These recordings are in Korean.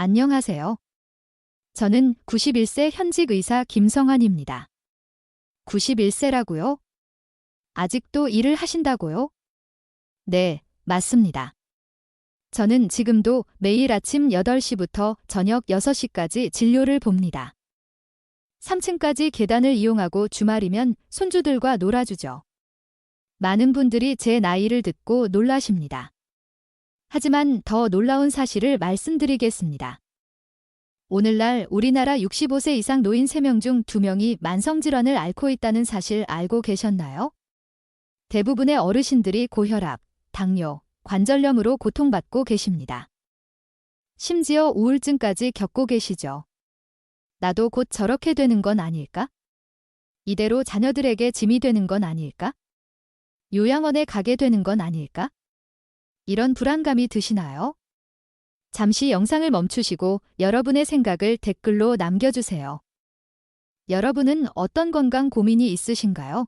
안녕하세요. 저는 91세 현직 의사 김성환입니다. 91세라고요? 아직도 일을 하신다고요? 네, 맞습니다. 저는 지금도 매일 아침 8시부터 저녁 6시까지 진료를 봅니다. 3층까지 계단을 이용하고 주말이면 손주들과 놀아주죠. 많은 분들이 제 나이를 듣고 놀라십니다. 하지만 더 놀라운 사실을 말씀드리겠습니다. 오늘날 우리나라 65세 이상 노인 3명 중 2명이 만성질환을 앓고 있다는 사실 알고 계셨나요? 대부분의 어르신들이 고혈압, 당뇨, 관절염으로 고통받고 계십니다. 심지어 우울증까지 겪고 계시죠. 나도 곧 저렇게 되는 건 아닐까? 이대로 자녀들에게 짐이 되는 건 아닐까? 요양원에 가게 되는 건 아닐까? 이런 불안감이 드시나요? 잠시 영상을 멈추시고 여러분의 생각을 댓글로 남겨주세요. 여러분은 어떤 건강 고민이 있으신가요?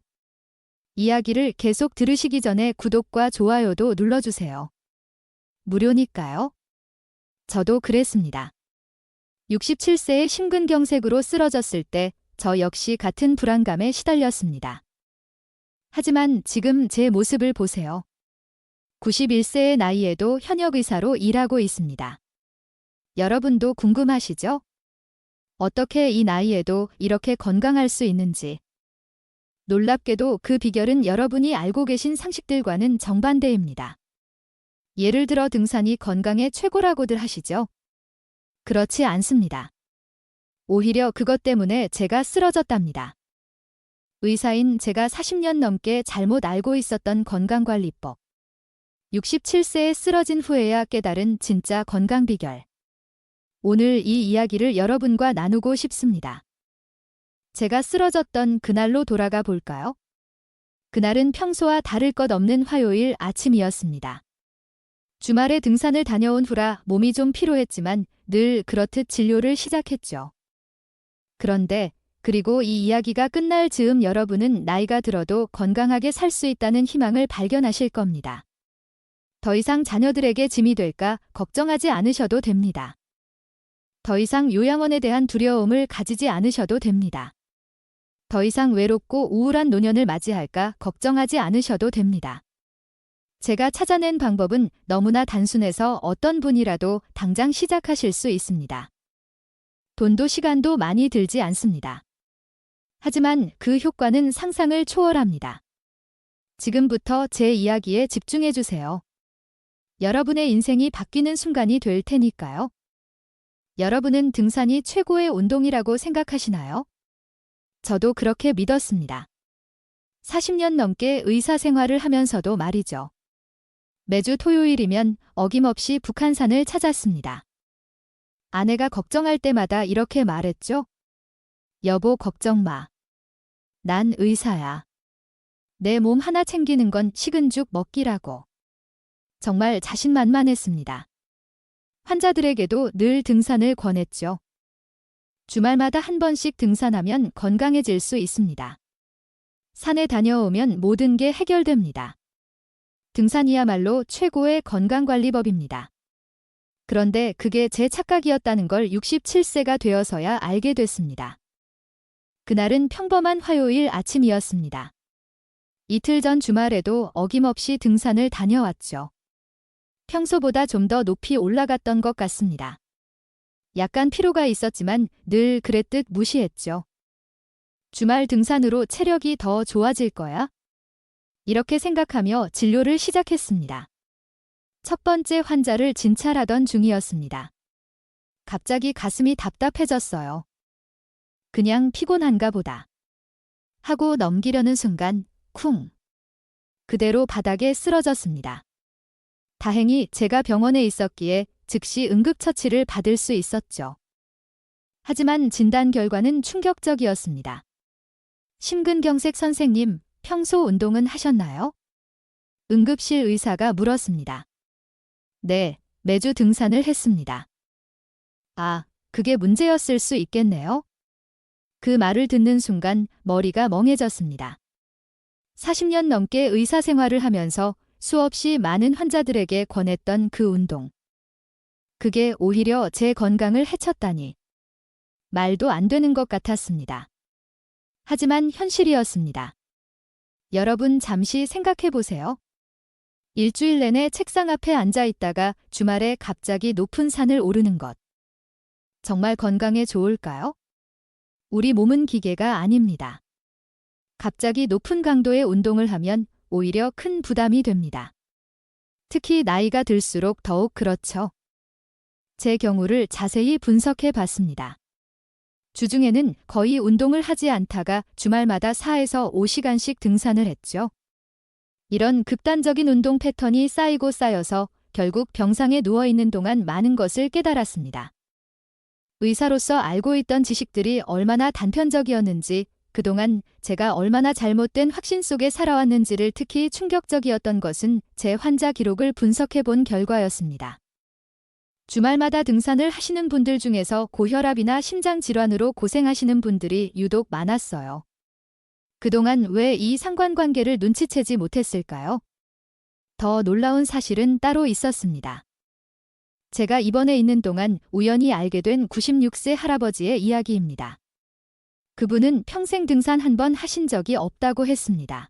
이야기를 계속 들으시기 전에 구독과 좋아요도 눌러주세요. 무료니까요. 저도 그랬습니다. 67세의 심근경색으로 쓰러졌을 때 저 역시 같은 불안감에 시달렸습니다. 하지만 지금 제 모습을 보세요. 91세의 나이에도 현역 의사로 일하고 있습니다. 여러분도 궁금하시죠? 어떻게 이 나이에도 이렇게 건강할 수 있는지. 놀랍게도 그 비결은 여러분이 알고 계신 상식들과는 정반대입니다. 예를 들어 등산이 건강에 최고라고들 하시죠? 그렇지 않습니다. 오히려 그것 때문에 제가 쓰러졌답니다. 의사인 제가 40년 넘게 잘못 알고 있었던 건강관리법. 67세에 쓰러진 후에야 깨달은 진짜 건강 비결. 오늘 이 이야기를 여러분과 나누고 싶습니다. 제가 쓰러졌던 그날로 돌아가 볼까요? 그날은 평소와 다를 것 없는 화요일 아침이었습니다. 주말에 등산을 다녀온 후라 몸이 좀 피로했지만 늘 그렇듯 진료를 시작했죠. 그런데 그리고 이 이야기가 끝날 즈음 여러분은 나이가 들어도 건강하게 살 수 있다는 희망을 발견하실 겁니다. 더 이상 자녀들에게 짐이 될까 걱정하지 않으셔도 됩니다. 더 이상 요양원에 대한 두려움을 가지지 않으셔도 됩니다. 더 이상 외롭고 우울한 노년을 맞이할까 걱정하지 않으셔도 됩니다. 제가 찾아낸 방법은 너무나 단순해서 어떤 분이라도 당장 시작하실 수 있습니다. 돈도 시간도 많이 들지 않습니다. 하지만 그 효과는 상상을 초월합니다. 지금부터 제 이야기에 집중해 주세요. 여러분의 인생이 바뀌는 순간이 될 테니까요. 여러분은 등산이 최고의 운동이라고 생각하시나요? 저도 그렇게 믿었습니다. 40년 넘게 의사 생활을 하면서도 말이죠. 매주 토요일이면 어김없이 북한산을 찾았습니다. 아내가 걱정할 때마다 이렇게 말했죠. 여보 걱정 마. 난 의사야. 내 몸 하나 챙기는 건 식은 죽 먹기라고. 정말 자신만만했습니다. 환자들에게도 늘 등산을 권했죠. 주말마다 한 번씩 등산하면 건강해질 수 있습니다. 산에 다녀오면 모든 게 해결됩니다. 등산이야말로 최고의 건강관리법입니다. 그런데 그게 제 착각이었다는 걸 67세가 되어서야 알게 됐습니다. 그날은 평범한 화요일 아침이었습니다. 이틀 전 주말에도 어김없이 등산을 다녀왔죠. 평소보다 좀 더 높이 올라갔던 것 같습니다. 약간 피로가 있었지만 늘 그랬듯 무시했죠. 주말 등산으로 체력이 더 좋아질 거야? 이렇게 생각하며 진료를 시작했습니다. 첫 번째 환자를 진찰하던 중이었습니다. 갑자기 가슴이 답답해졌어요. 그냥 피곤한가 보다. 하고 넘기려는 순간 쿵. 그대로 바닥에 쓰러졌습니다. 다행히 제가 병원에 있었기에 즉시 응급처치를 받을 수 있었죠. 하지만 진단 결과는 충격적이었습니다. 심근경색 선생님, 평소 운동은 하셨나요? 응급실 의사가 물었습니다. 네, 매주 등산을 했습니다. 아, 그게 문제였을 수 있겠네요. 그 말을 듣는 순간 머리가 멍해졌습니다. 40년 넘게 의사 생활을 하면서 수없이 많은 환자들에게 권했던 그 운동. 그게 오히려 제 건강을 해쳤다니. 말도 안 되는 것 같았습니다. 하지만 현실이었습니다. 여러분 잠시 생각해 보세요. 일주일 내내 책상 앞에 앉아 있다가 주말에 갑자기 높은 산을 오르는 것. 정말 건강에 좋을까요? 우리 몸은 기계가 아닙니다. 갑자기 높은 강도의 운동을 하면 오히려 큰 부담이 됩니다. 특히 나이가 들수록 더욱 그렇죠. 제 경우를 자세히 분석해 봤습니다. 주중에는 거의 운동을 하지 않다가 주말마다 4에서 5시간씩 등산을 했죠. 이런 극단적인 운동 패턴이 쌓이고 쌓여서 결국 병상에 누워있는 동안 많은 것을 깨달았습니다. 의사로서 알고 있던 지식들이 얼마나 단편적이었는지, 그동안 제가 얼마나 잘못된 확신 속에 살아왔는지를 특히 충격적이었던 것은 제 환자 기록을 분석해 본 결과였습니다. 주말마다 등산을 하시는 분들 중에서 고혈압이나 심장질환으로 고생하시는 분들이 유독 많았어요. 그동안 왜 이 상관관계를 눈치채지 못했을까요? 더 놀라운 사실은 따로 있었습니다. 제가 입원해 있는 동안 우연히 알게 된 96세 할아버지의 이야기입니다. 그분은 평생 등산 한 번 하신 적이 없다고 했습니다.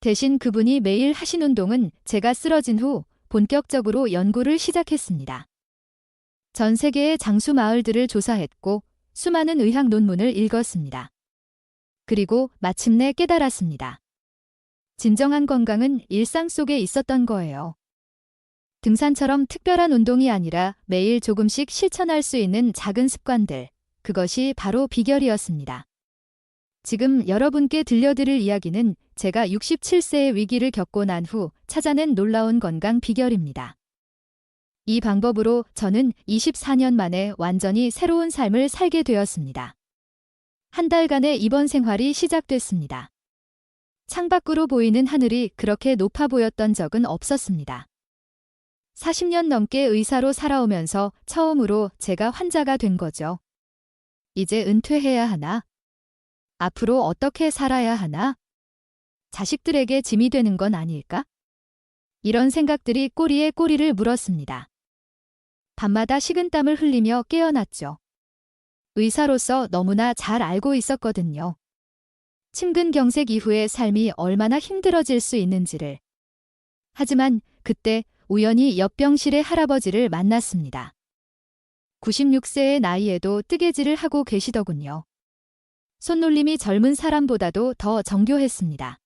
대신 그분이 매일 하신 운동은 제가 쓰러진 후 본격적으로 연구를 시작했습니다. 전 세계의 장수 마을들을 조사했고 수많은 의학 논문을 읽었습니다. 그리고 마침내 깨달았습니다. 진정한 건강은 일상 속에 있었던 거예요. 등산처럼 특별한 운동이 아니라 매일 조금씩 실천할 수 있는 작은 습관들, 그것이 바로 비결이었습니다. 지금 여러분께 들려드릴 이야기는 제가 67세의 위기를 겪고 난 후 찾아낸 놀라운 건강 비결입니다. 이 방법으로 저는 24년 만에 완전히 새로운 삶을 살게 되었습니다. 한 달간의 입원 생활이 시작됐습니다. 창밖으로 보이는 하늘이 그렇게 높아 보였던 적은 없었습니다. 40년 넘게 의사로 살아오면서 처음으로 제가 환자가 된 거죠. 이제 은퇴해야 하나? 앞으로 어떻게 살아야 하나? 자식들에게 짐이 되는 건 아닐까? 이런 생각들이 꼬리에 꼬리를 물었습니다. 밤마다 식은땀을 흘리며 깨어났죠. 의사로서 너무나 잘 알고 있었거든요. 심근경색 이후의 삶이 얼마나 힘들어질 수 있는지를. 하지만 그때 우연히 옆병실의 할아버지를 만났습니다. 96세의 나이에도 뜨개질을 하고 계시더군요. 손놀림이 젊은 사람보다도 더 정교했습니다.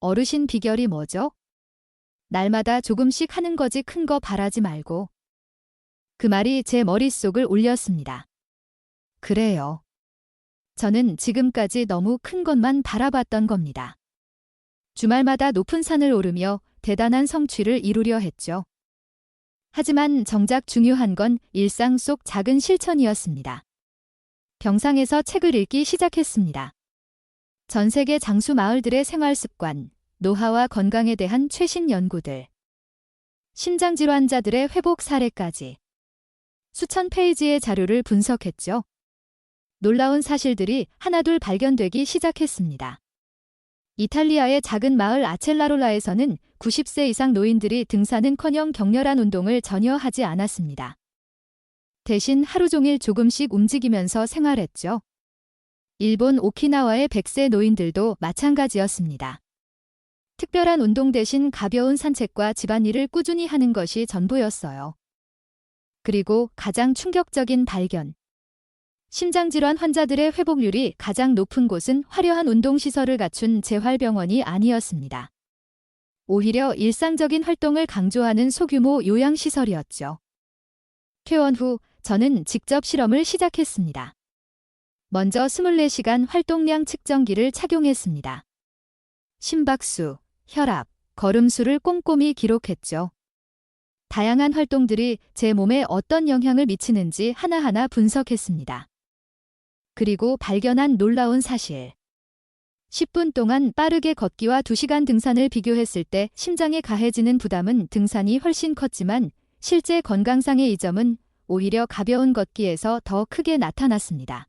어르신 비결이 뭐죠? 날마다 조금씩 하는 거지 큰 거 바라지 말고. 그 말이 제 머릿속을 울렸습니다. 그래요. 저는 지금까지 너무 큰 것만 바라봤던 겁니다. 주말마다 높은 산을 오르며 대단한 성취를 이루려 했죠. 하지만 정작 중요한 건 일상 속 작은 실천이었습니다. 병상에서 책을 읽기 시작했습니다. 전 세계 장수 마을들의 생활 습관, 노화와 건강에 대한 최신 연구들, 심장질환 환자들의 회복 사례까지 수천 페이지의 자료를 분석했죠. 놀라운 사실들이 하나둘 발견되기 시작했습니다. 이탈리아의 작은 마을 아첼라롤라에서는 90세 이상 노인들이 등산은커녕 격렬한 운동을 전혀 하지 않았습니다. 대신 하루 종일 조금씩 움직이면서 생활했죠. 일본 오키나와의 100세 노인들도 마찬가지였습니다. 특별한 운동 대신 가벼운 산책과 집안일을 꾸준히 하는 것이 전부였어요. 그리고 가장 충격적인 발견. 심장질환 환자들의 회복률이 가장 높은 곳은 화려한 운동시설을 갖춘 재활병원이 아니었습니다. 오히려 일상적인 활동을 강조하는 소규모 요양시설이었죠. 퇴원 후 저는 직접 실험을 시작했습니다. 먼저 24시간 활동량 측정기를 착용했습니다. 심박수, 혈압, 걸음수를 꼼꼼히 기록했죠. 다양한 활동들이 제 몸에 어떤 영향을 미치는지 하나하나 분석했습니다. 그리고 발견한 놀라운 사실. 10분 동안 빠르게 걷기와 2시간 등산을 비교했을 때 심장에 가해지는 부담은 등산이 훨씬 컸지만 실제 건강상의 이점은 오히려 가벼운 걷기에서 더 크게 나타났습니다.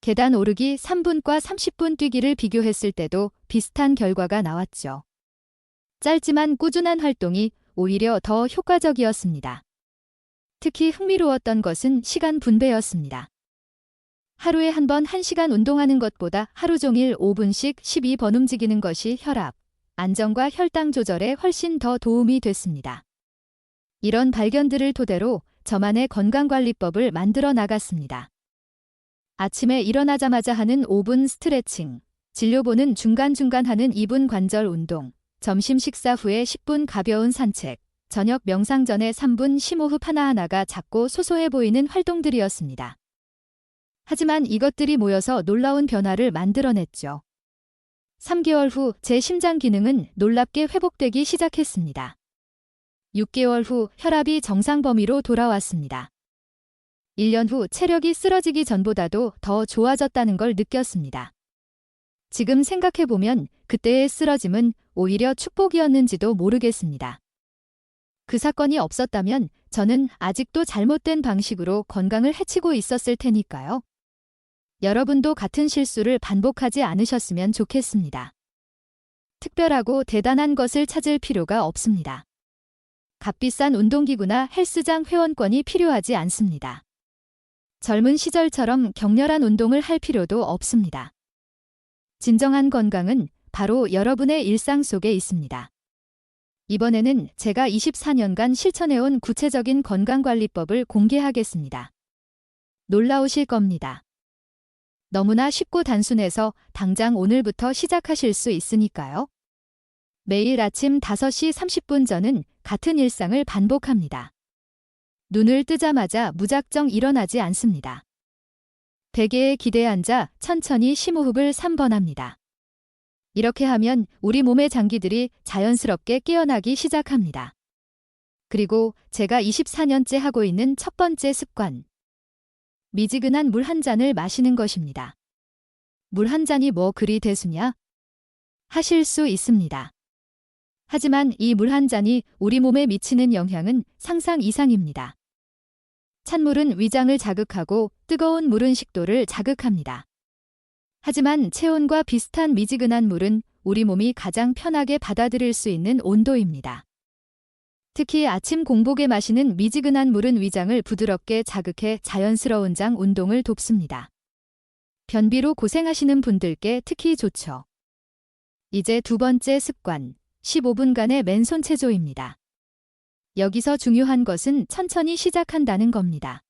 계단 오르기 3분과 30분 뛰기를 비교했을 때도 비슷한 결과가 나왔죠. 짧지만 꾸준한 활동이 오히려 더 효과적이었습니다. 특히 흥미로웠던 것은 시간 분배였습니다. 하루에 한 번 1시간 운동하는 것보다 하루 종일 5분씩 12번 움직이는 것이 혈압, 안정과 혈당 조절에 훨씬 더 도움이 됐습니다. 이런 발견들을 토대로 저만의 건강관리법을 만들어 나갔습니다. 아침에 일어나자마자 하는 5분 스트레칭, 진료보는 중간중간 하는 2분 관절 운동, 점심 식사 후에 10분 가벼운 산책, 저녁 명상 전에 3분 심호흡 하나하나가 작고 소소해 보이는 활동들이었습니다. 하지만 이것들이 모여서 놀라운 변화를 만들어냈죠. 3개월 후 제 심장 기능은 놀랍게 회복되기 시작했습니다. 6개월 후 혈압이 정상 범위로 돌아왔습니다. 1년 후 체력이 쓰러지기 전보다도 더 좋아졌다는 걸 느꼈습니다. 지금 생각해보면 그때의 쓰러짐은 오히려 축복이었는지도 모르겠습니다. 그 사건이 없었다면 저는 아직도 잘못된 방식으로 건강을 해치고 있었을 테니까요. 여러분도 같은 실수를 반복하지 않으셨으면 좋겠습니다. 특별하고 대단한 것을 찾을 필요가 없습니다. 값비싼 운동기구나 헬스장 회원권이 필요하지 않습니다. 젊은 시절처럼 격렬한 운동을 할 필요도 없습니다. 진정한 건강은 바로 여러분의 일상 속에 있습니다. 이번에는 제가 24년간 실천해온 구체적인 건강관리법을 공개하겠습니다. 놀라우실 겁니다. 너무나 쉽고 단순해서 당장 오늘부터 시작하실 수 있으니까요. 매일 아침 5시 30분 전은 같은 일상을 반복합니다. 눈을 뜨자마자 무작정 일어나지 않습니다. 베개에 기대에 앉아 천천히 심호흡을 3번 합니다. 이렇게 하면 우리 몸의 장기들이 자연스럽게 깨어나기 시작합니다. 그리고 제가 24년째 하고 있는 첫 번째 습관. 미지근한 물 한 잔을 마시는 것입니다. 물 한 잔이 뭐 그리 대수냐? 하실 수 있습니다. 하지만 이 물 한 잔이 우리 몸에 미치는 영향은 상상 이상입니다. 찬물은 위장을 자극하고 뜨거운 물은 식도를 자극합니다. 하지만 체온과 비슷한 미지근한 물은 우리 몸이 가장 편하게 받아들일 수 있는 온도입니다. 특히 아침 공복에 마시는 미지근한 물은 위장을 부드럽게 자극해 자연스러운 장 운동을 돕습니다. 변비로 고생하시는 분들께 특히 좋죠. 이제 두 번째 습관, 15분간의 맨손 체조입니다. 여기서 중요한 것은 천천히 시작한다는 겁니다.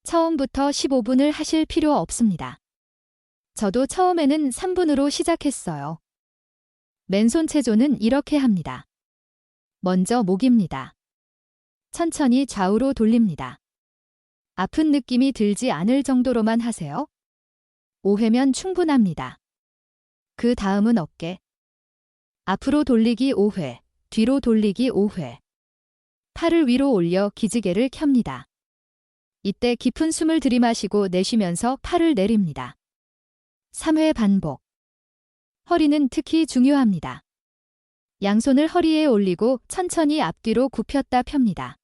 처음부터 15분을 하실 필요 없습니다. 저도 처음에는 3분으로 시작했어요. 맨손 체조는 이렇게 합니다. 먼저 목입니다. 천천히 좌우로 돌립니다. 아픈 느낌이 들지 않을 정도로만 하세요. 5회면 충분합니다. 그 다음은 어깨. 앞으로 돌리기 5회, 뒤로 돌리기 5회. 팔을 위로 올려 기지개를 켭니다. 이때 깊은 숨을 들이마시고 내쉬면서 팔을 내립니다. 3회 반복. 허리는 특히 중요합니다. 양손을 허리에 올리고 천천히 앞뒤로 굽혔다 펴니다.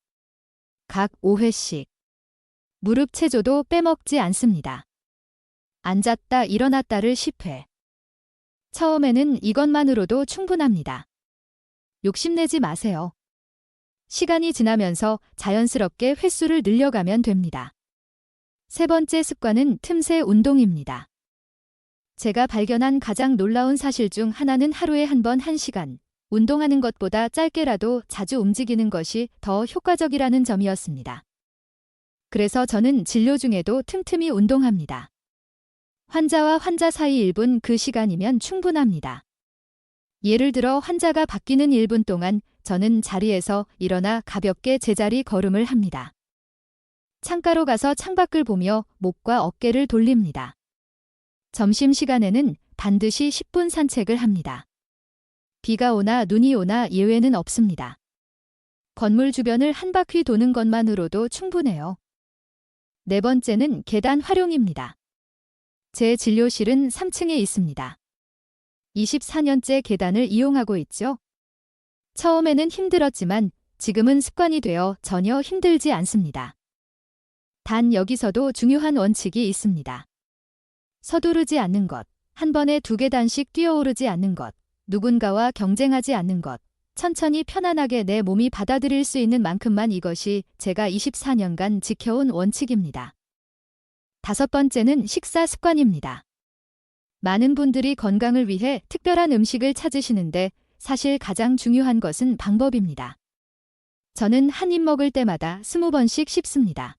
각 5회씩. 무릎 체조도 빼먹지 않습니다. 앉았다 일어났다를 10회. 처음에는 이것만으로도 충분합니다. 욕심내지 마세요. 시간이 지나면서 자연스럽게 횟수를 늘려가면 됩니다. 세 번째 습관은 틈새 운동입니다. 제가 발견한 가장 놀라운 사실 중 하나는 하루에 한 번 1시간 운동하는 것보다 짧게라도 자주 움직이는 것이 더 효과적이라는 점이었습니다. 그래서 저는 진료 중에도 틈틈이 운동합니다. 환자와 환자 사이 1분 그 시간이면 충분합니다. 예를 들어 환자가 바뀌는 1분 동안 저는 자리에서 일어나 가볍게 제자리 걸음을 합니다. 창가로 가서 창밖을 보며 목과 어깨를 돌립니다. 점심시간에는 반드시 10분 산책을 합니다. 비가 오나 눈이 오나 예외는 없습니다. 건물 주변을 한 바퀴 도는 것만으로도 충분해요. 네 번째는 계단 활용입니다. 제 진료실은 3층에 있습니다. 24년째 계단을 이용하고 있죠. 처음에는 힘들었지만 지금은 습관이 되어 전혀 힘들지 않습니다. 단 여기서도 중요한 원칙이 있습니다. 서두르지 않는 것, 한 번에 2계단씩 뛰어오르지 않는 것, 누군가와 경쟁하지 않는 것, 천천히 편안하게 내 몸이 받아들일 수 있는 만큼만. 이것이 제가 24년간 지켜온 원칙입니다. 5번째는 식사 습관입니다. 많은 분들이 건강을 위해 특별한 음식을 찾으시는데 사실 가장 중요한 것은 방법입니다. 저는 한 입 먹을 때마다 20번씩 씹습니다.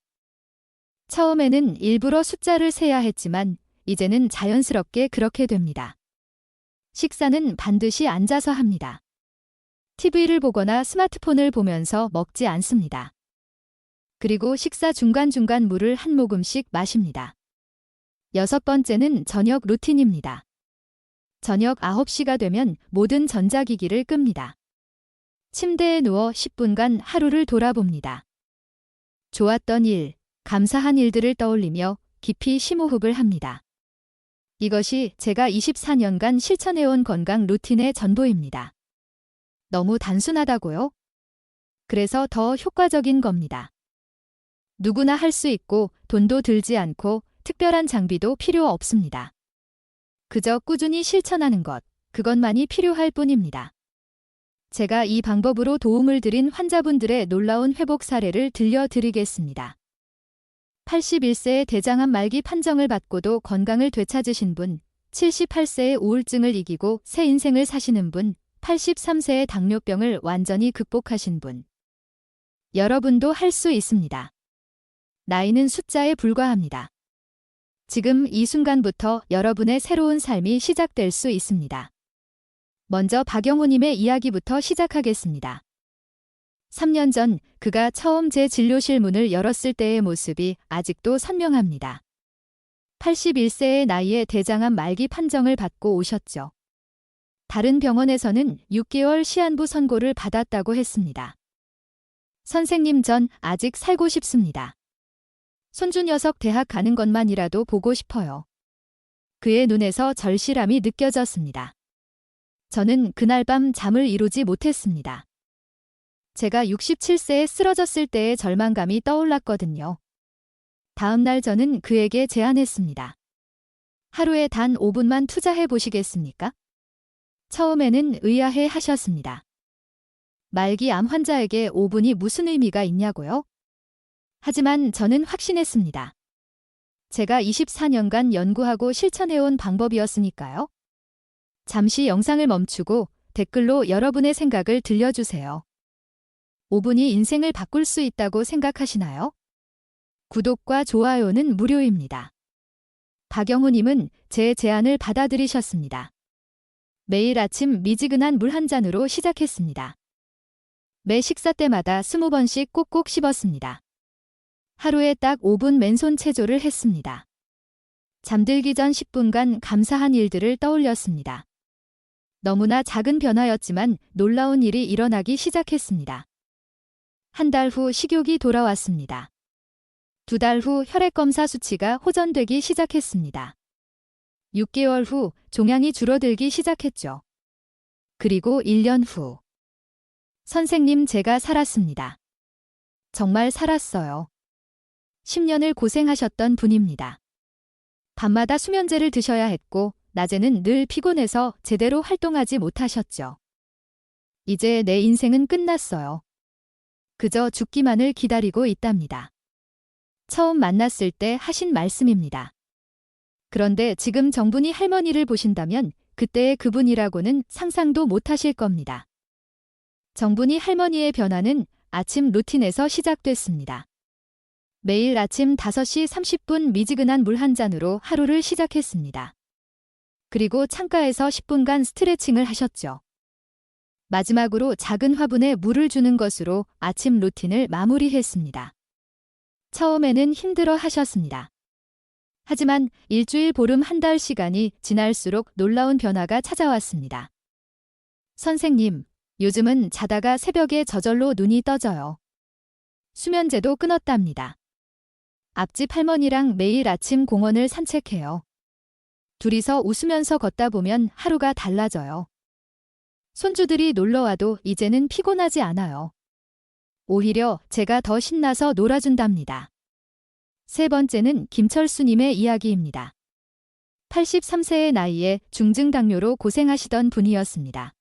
처음에는 일부러 숫자를 세야 했지만 이제는 자연스럽게 그렇게 됩니다. 식사는 반드시 앉아서 합니다. TV를 보거나 스마트폰을 보면서 먹지 않습니다. 그리고 식사 중간중간 물을 한 모금씩 마십니다. 6번째는 저녁 루틴입니다. 저녁 9시가 되면 모든 전자기기를 끕니다. 침대에 누워 10분간 하루를 돌아봅니다. 좋았던 일, 감사한 일들을 떠올리며 깊이 심호흡을 합니다. 이것이 제가 24년간 실천해온 건강 루틴의 전부입니다. 너무 단순하다고요? 그래서 더 효과적인 겁니다. 누구나 할 수 있고 돈도 들지 않고 특별한 장비도 필요 없습니다. 그저 꾸준히 실천하는 것, 그것만이 필요할 뿐입니다. 제가 이 방법으로 도움을 드린 환자분들의 놀라운 회복 사례를 들려드리겠습니다. 81세의 대장암 말기 판정을 받고도 건강을 되찾으신 분, 78세의 우울증을 이기고 새 인생을 사시는 분, 83세의 당뇨병을 완전히 극복하신 분. 여러분도 할 수 있습니다. 나이는 숫자에 불과합니다. 지금 이 순간부터 여러분의 새로운 삶이 시작될 수 있습니다. 먼저 박영호님의 이야기부터 시작하겠습니다. 3년 전 그가 처음 제 진료실 문을 열었을 때의 모습이 아직도 선명합니다. 81세의 나이에 대장암 말기 판정을 받고 오셨죠. 다른 병원에서는 6개월 시한부 선고를 받았다고 했습니다. 선생님, 전 아직 살고 싶습니다. 손주 녀석 대학 가는 것만이라도 보고 싶어요. 그의 눈에서 절실함이 느껴졌습니다. 저는 그날 밤 잠을 이루지 못했습니다. 제가 67세에 쓰러졌을 때의 절망감이 떠올랐거든요. 다음 날 저는 그에게 제안했습니다. 하루에 단 5분만 투자해 보시겠습니까? 처음에는 의아해 하셨습니다. 말기 암 환자에게 5분이 무슨 의미가 있냐고요? 하지만 저는 확신했습니다. 제가 24년간 연구하고 실천해온 방법이었으니까요. 잠시 영상을 멈추고 댓글로 여러분의 생각을 들려주세요. 5분이 인생을 바꿀 수 있다고 생각하시나요? 구독과 좋아요는 무료입니다. 박영호님은 제 제안을 받아들이셨습니다. 매일 아침 미지근한 물 한 잔으로 시작했습니다. 매 식사 때마다 20번씩 꼭꼭 씹었습니다. 하루에 딱 5분 맨손 체조를 했습니다. 잠들기 전 10분간 감사한 일들을 떠올렸습니다. 너무나 작은 변화였지만 놀라운 일이 일어나기 시작했습니다. 한 달 후 식욕이 돌아왔습니다. 2달 후 혈액검사 수치가 호전되기 시작했습니다. 6개월 후 종양이 줄어들기 시작했죠. 그리고 1년 후. 선생님, 제가 살았습니다. 정말 살았어요. 10년을 고생하셨던 분입니다. 밤마다 수면제를 드셔야 했고 낮에는 늘 피곤해서 제대로 활동하지 못하셨죠. 이제 내 인생은 끝났어요. 그저 죽기만을 기다리고 있답니다. 처음 만났을 때 하신 말씀입니다. 그런데 지금 정분이 할머니를 보신다면 그때의 그분이라고는 상상도 못하실 겁니다. 정분이 할머니의 변화는 아침 루틴에서 시작됐습니다. 매일 아침 5시 30분 미지근한 물 한 잔으로 하루를 시작했습니다. 그리고 창가에서 10분간 스트레칭을 하셨죠. 마지막으로 작은 화분에 물을 주는 것으로 아침 루틴을 마무리했습니다. 처음에는 힘들어 하셨습니다. 하지만 일주일, 보름, 한 달 시간이 지날수록 놀라운 변화가 찾아왔습니다. 선생님, 요즘은 자다가 새벽에 저절로 눈이 떠져요. 수면제도 끊었답니다. 앞집 할머니랑 매일 아침 공원을 산책해요. 둘이서 웃으면서 걷다 보면 하루가 달라져요. 손주들이 놀러와도 이제는 피곤하지 않아요. 오히려 제가 더 신나서 놀아준답니다. 3번째는 김철수님의 이야기입니다. 83세의 나이에 중증당뇨로 고생하시던 분이었습니다.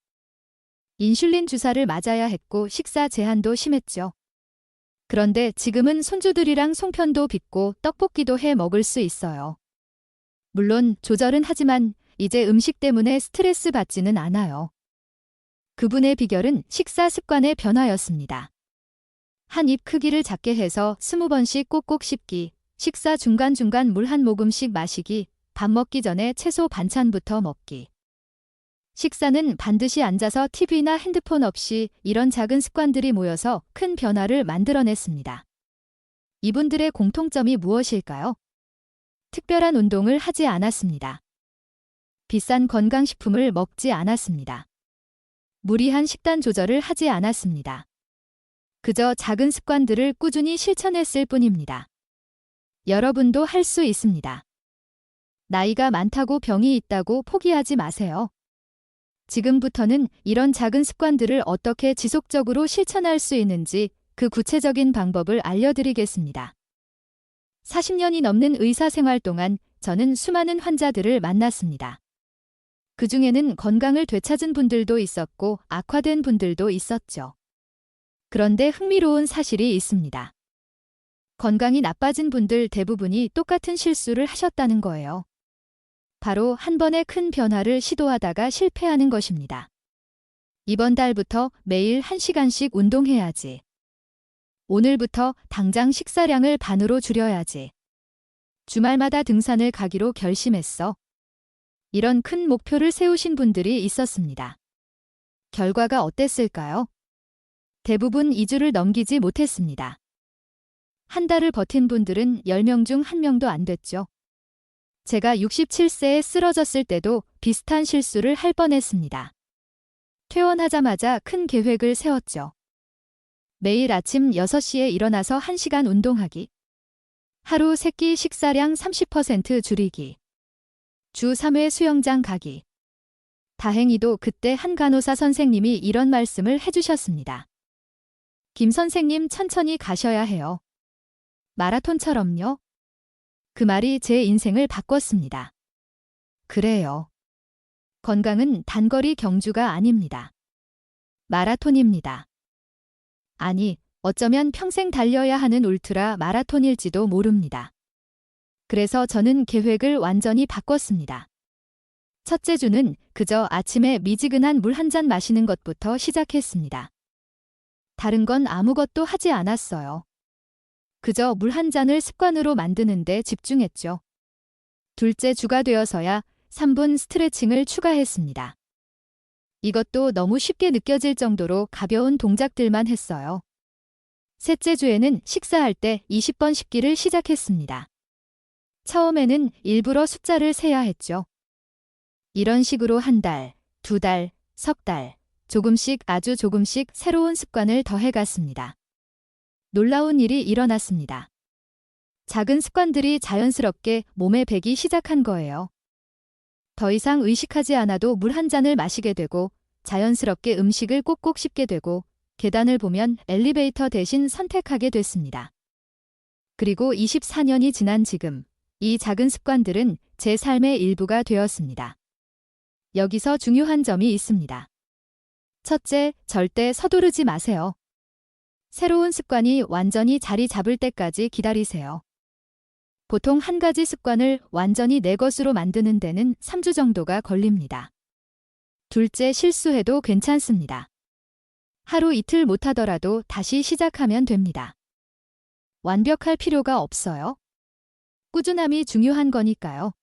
인슐린 주사를 맞아야 했고 식사 제한도 심했죠. 그런데 지금은 손주들이랑 송편도 빚고 떡볶이도 해 먹을 수 있어요. 물론 조절은 하지만 이제 음식 때문에 스트레스 받지는 않아요. 그분의 비결은 식사 습관의 변화였습니다. 한 입 크기를 작게 해서 20번씩 꼭꼭 씹기, 식사 중간중간 물 한 모금씩 마시기, 밥 먹기 전에 채소 반찬부터 먹기. 식사는 반드시 앉아서 TV나 핸드폰 없이 이런 작은 습관들이 모여서 큰 변화를 만들어냈습니다. 이분들의 공통점이 무엇일까요? 특별한 운동을 하지 않았습니다. 비싼 건강식품을 먹지 않았습니다. 무리한 식단 조절을 하지 않았습니다. 그저 작은 습관들을 꾸준히 실천했을 뿐입니다. 여러분도 할 수 있습니다. 나이가 많다고 병이 있다고 포기하지 마세요. 지금부터는 이런 작은 습관들을 어떻게 지속적으로 실천할 수 있는지 그 구체적인 방법을 알려드리겠습니다. 40년이 넘는 의사 생활 동안 저는 수많은 환자들을 만났습니다. 그 중에는 건강을 되찾은 분들도 있었고 악화된 분들도 있었죠. 그런데 흥미로운 사실이 있습니다. 건강이 나빠진 분들 대부분이 똑같은 실수를 하셨다는 거예요. 바로 한 번의 큰 변화를 시도하다가 실패하는 것입니다. 이번 달부터 매일 1시간씩 운동해야지. 오늘부터 당장 식사량을 반으로 줄여야지. 주말마다 등산을 가기로 결심했어. 이런 큰 목표를 세우신 분들이 있었습니다. 결과가 어땠을까요? 대부분 2주를 넘기지 못했습니다. 한 달을 버틴 분들은 10명 중 1명도 안 됐죠. 제가 67세에 쓰러졌을 때도 비슷한 실수를 할 뻔했습니다. 퇴원하자마자 큰 계획을 세웠죠. 매일 아침 6시에 일어나서 1시간 운동하기. 하루 3끼 식사량 30% 줄이기. 주 3회 수영장 가기. 다행히도 그때 한 간호사 선생님이 이런 말씀을 해주셨습니다. 김 선생님 천천히 가셔야 해요. 마라톤처럼요. 그 말이 제 인생을 바꿨습니다. 그래요. 건강은 단거리 경주가 아닙니다. 마라톤입니다. 아니, 어쩌면 평생 달려야 하는 울트라 마라톤일지도 모릅니다. 그래서 저는 계획을 완전히 바꿨습니다. 첫째 주는 그저 아침에 미지근한 물 한 잔 마시는 것부터 시작했습니다. 다른 건 아무것도 하지 않았어요. 그저 물 한 잔을 습관으로 만드는 데 집중했죠. 둘째 주가 되어서야 3분 스트레칭을 추가했습니다. 이것도 너무 쉽게 느껴질 정도로 가벼운 동작들만 했어요. 셋째 주에는 식사할 때 20번 씹기를 시작했습니다. 처음에는 일부러 숫자를 세야 했죠. 이런 식으로 한 달, 2달, 석 달, 조금씩 아주 조금씩 새로운 습관을 더해갔습니다. 놀라운 일이 일어났습니다. 작은 습관들이 자연스럽게 몸에 배기 시작한 거예요. 더 이상 의식하지 않아도 물 한 잔을 마시게 되고 자연스럽게 음식을 꼭꼭 씹게 되고 계단을 보면 엘리베이터 대신 선택하게 됐습니다. 그리고 24년이 지난 지금 이 작은 습관들은 제 삶의 일부가 되었습니다. 여기서 중요한 점이 있습니다. 첫째, 절대 서두르지 마세요. 새로운 습관이 완전히 자리 잡을 때까지 기다리세요. 보통 한 가지 습관을 완전히 내 것으로 만드는 데는 3주 정도가 걸립니다. 둘째, 실수해도 괜찮습니다. 하루 이틀 못하더라도 다시 시작하면 됩니다. 완벽할 필요가 없어요. 꾸준함이 중요한 거니까요.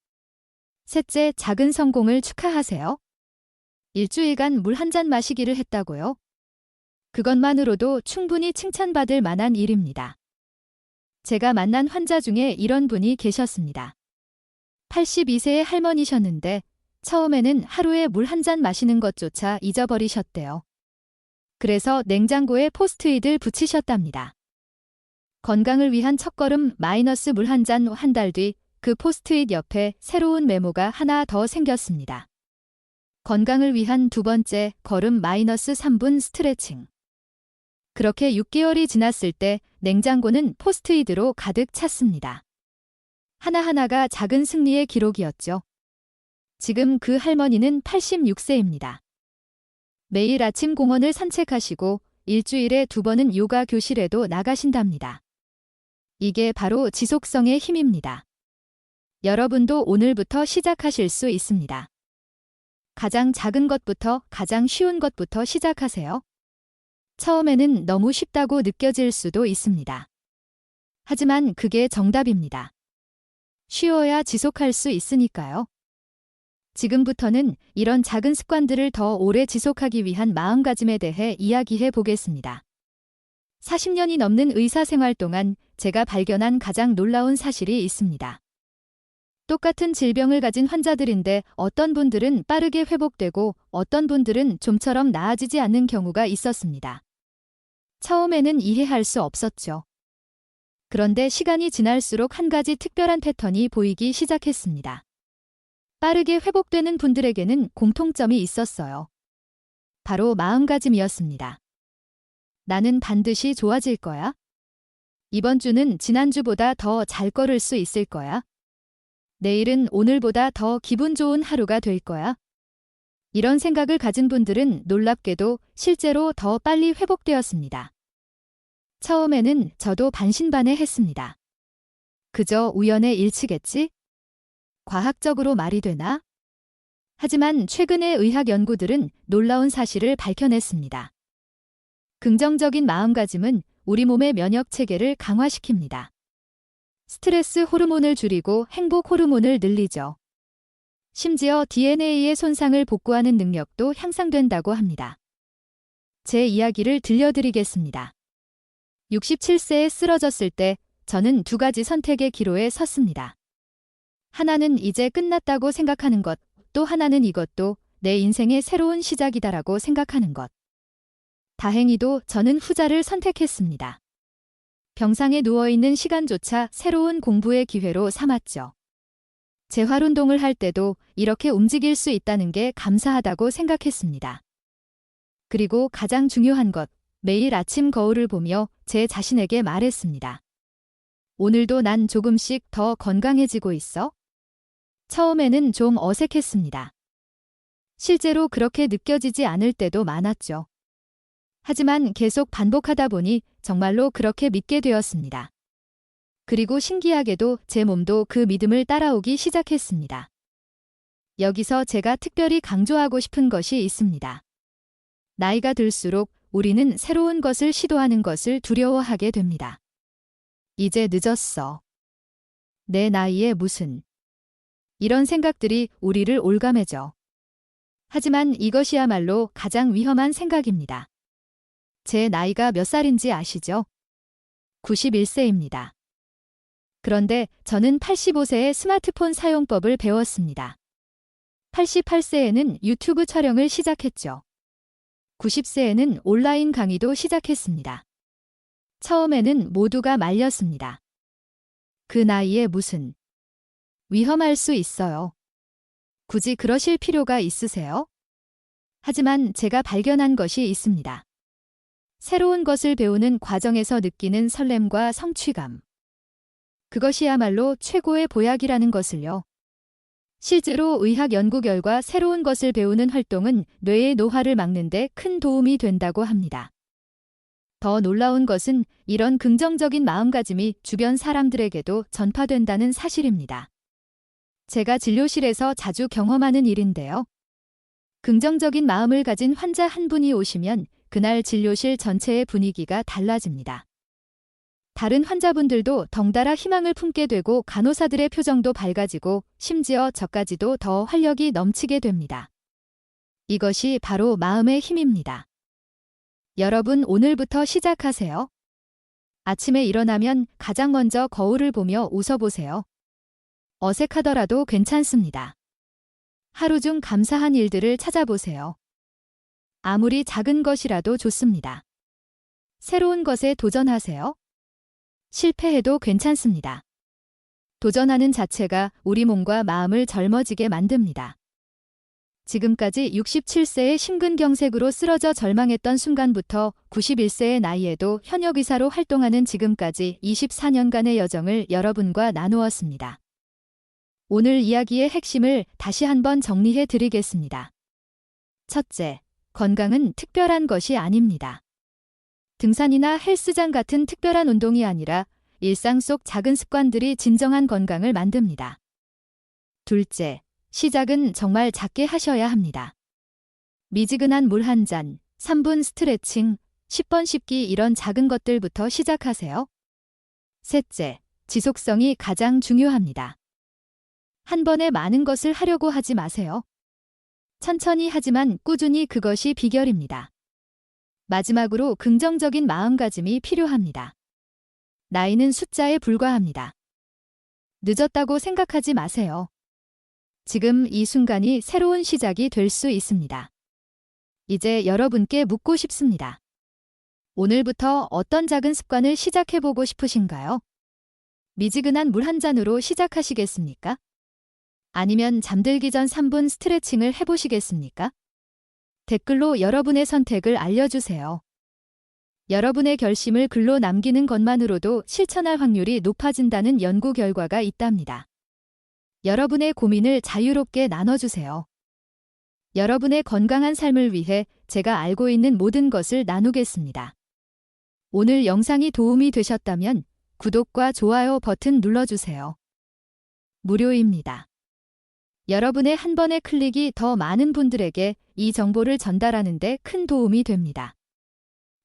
셋째, 작은 성공을 축하하세요. 일주일간 물 한 잔 마시기를 했다고요? 그것만으로도 충분히 칭찬받을 만한 일입니다. 제가 만난 환자 중에 이런 분이 계셨습니다. 82세의 할머니셨는데 처음에는 하루에 물 한 잔 마시는 것조차 잊어버리셨대요. 그래서 냉장고에 포스트잇을 붙이셨답니다. 건강을 위한 첫걸음 마이너스 물 한 잔 한 달 뒤 그 포스트잇 옆에 새로운 메모가 하나 더 생겼습니다. 건강을 위한 두 번째 걸음 마이너스 3분 스트레칭. 그렇게 6개월이 지났을 때 냉장고는 포스트잇으로 가득 찼습니다. 하나하나가 작은 승리의 기록이었죠. 지금 그 할머니는 86세입니다. 매일 아침 공원을 산책하시고 일주일에 2번은 요가 교실에도 나가신답니다. 이게 바로 지속성의 힘입니다. 여러분도 오늘부터 시작하실 수 있습니다. 가장 작은 것부터, 가장 쉬운 것부터 시작하세요. 처음에는 너무 쉽다고 느껴질 수도 있습니다. 하지만 그게 정답입니다. 쉬워야 지속할 수 있으니까요. 지금부터는 이런 작은 습관들을 더 오래 지속하기 위한 마음가짐에 대해 이야기해 보겠습니다. 40년이 넘는 의사 생활 동안 제가 발견한 가장 놀라운 사실이 있습니다. 똑같은 질병을 가진 환자들인데 어떤 분들은 빠르게 회복되고 어떤 분들은 좀처럼 나아지지 않는 경우가 있었습니다. 처음에는 이해할 수 없었죠. 그런데 시간이 지날수록 한 가지 특별한 패턴이 보이기 시작했습니다. 빠르게 회복되는 분들에게는 공통점이 있었어요. 바로 마음가짐이었습니다. 나는 반드시 좋아질 거야. 이번 주는 지난주보다 더 잘 걸을 수 있을 거야. 내일은 오늘보다 더 기분 좋은 하루가 될 거야. 이런 생각을 가진 분들은 놀랍게도 실제로 더 빨리 회복되었습니다. 처음에는 저도 반신반의했습니다. 그저 우연의 일치겠지? 과학적으로 말이 되나? 하지만 최근의 의학 연구들은 놀라운 사실을 밝혀냈습니다. 긍정적인 마음가짐은 우리 몸의 면역 체계를 강화시킵니다. 스트레스 호르몬을 줄이고 행복 호르몬을 늘리죠. 심지어 DNA의 손상을 복구하는 능력도 향상된다고 합니다. 제 이야기를 들려드리겠습니다. 67세에 쓰러졌을 때 저는 2가지 선택의 기로에 섰습니다. 하나는 이제 끝났다고 생각하는 것, 또 하나는 이것도 내 인생의 새로운 시작이다라고 생각하는 것. 다행히도 저는 후자를 선택했습니다. 병상에 누워있는 시간조차 새로운 공부의 기회로 삼았죠. 재활운동을 할 때도 이렇게 움직일 수 있다는 게 감사하다고 생각했습니다. 그리고 가장 중요한 것, 매일 아침 거울을 보며 제 자신에게 말했습니다. 오늘도 난 조금씩 더 건강해지고 있어? 처음에는 좀 어색했습니다. 실제로 그렇게 느껴지지 않을 때도 많았죠. 하지만 계속 반복하다 보니 정말로 그렇게 믿게 되었습니다. 그리고 신기하게도 제 몸도 그 믿음을 따라오기 시작했습니다. 여기서 제가 특별히 강조하고 싶은 것이 있습니다. 나이가 들수록 우리는 새로운 것을 시도하는 것을 두려워하게 됩니다. 이제 늦었어. 내 나이에 무슨. 이런 생각들이 우리를 올가매죠. 하지만 이것이야말로 가장 위험한 생각입니다. 제 나이가 몇 살인지 아시죠? 91세입니다. 그런데 저는 85세에 스마트폰 사용법을 배웠습니다. 88세에는 유튜브 촬영을 시작했죠. 90세에는 온라인 강의도 시작했습니다. 처음에는 모두가 말렸습니다. 그 나이에 무슨. 위험할 수 있어요. 굳이 그러실 필요가 있으세요? 하지만 제가 발견한 것이 있습니다. 새로운 것을 배우는 과정에서 느끼는 설렘과 성취감. 그것이야말로 최고의 보약이라는 것을요. 실제로 의학 연구 결과 새로운 것을 배우는 활동은 뇌의 노화를 막는 데 큰 도움이 된다고 합니다. 더 놀라운 것은 이런 긍정적인 마음가짐이 주변 사람들에게도 전파된다는 사실입니다. 제가 진료실에서 자주 경험하는 일인데요. 긍정적인 마음을 가진 환자 한 분이 오시면 그날 진료실 전체의 분위기가 달라집니다. 다른 환자분들도 덩달아 희망을 품게 되고 간호사들의 표정도 밝아지고 심지어 저까지도 더 활력이 넘치게 됩니다. 이것이 바로 마음의 힘입니다. 여러분 오늘부터 시작하세요. 아침에 일어나면 가장 먼저 거울을 보며 웃어보세요. 어색하더라도 괜찮습니다. 하루 중 감사한 일들을 찾아보세요. 아무리 작은 것이라도 좋습니다. 새로운 것에 도전하세요. 실패해도 괜찮습니다. 도전하는 자체가 우리 몸과 마음을 젊어지게 만듭니다. 지금까지 67세의 심근경색으로 쓰러져 절망했던 순간부터 91세의 나이에도 현역의사로 활동하는 지금까지 24년간의 여정을 여러분과 나누었습니다. 오늘 이야기의 핵심을 다시 한번 정리해 드리겠습니다. 첫째, 건강은 특별한 것이 아닙니다. 등산이나 헬스장 같은 특별한 운동이 아니라 일상 속 작은 습관들이 진정한 건강을 만듭니다. 둘째, 시작은 정말 작게 하셔야 합니다. 미지근한 물 한 잔, 3분 스트레칭, 10번 씹기 이런 작은 것들부터 시작하세요. 셋째, 지속성이 가장 중요합니다. 한 번에 많은 것을 하려고 하지 마세요. 천천히 하지만 꾸준히 그것이 비결입니다. 마지막으로 긍정적인 마음가짐이 필요합니다. 나이는 숫자에 불과합니다. 늦었다고 생각하지 마세요. 지금 이 순간이 새로운 시작이 될 수 있습니다. 이제 여러분께 묻고 싶습니다. 오늘부터 어떤 작은 습관을 시작해보고 싶으신가요? 미지근한 물 한 잔으로 시작하시겠습니까? 아니면 잠들기 전 3분 스트레칭을 해보시겠습니까? 댓글로 여러분의 선택을 알려주세요. 여러분의 결심을 글로 남기는 것만으로도 실천할 확률이 높아진다는 연구 결과가 있답니다. 여러분의 고민을 자유롭게 나눠주세요. 여러분의 건강한 삶을 위해 제가 알고 있는 모든 것을 나누겠습니다. 오늘 영상이 도움이 되셨다면 구독과 좋아요 버튼 눌러주세요. 무료입니다. 여러분의 한 번의 클릭이 더 많은 분들에게 이 정보를 전달하는 데 큰 도움이 됩니다.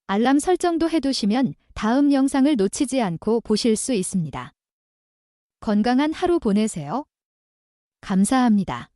알람 설정도 해두시면 다음 영상을 놓치지 않고 보실 수 있습니다. 건강한 하루 보내세요. 감사합니다.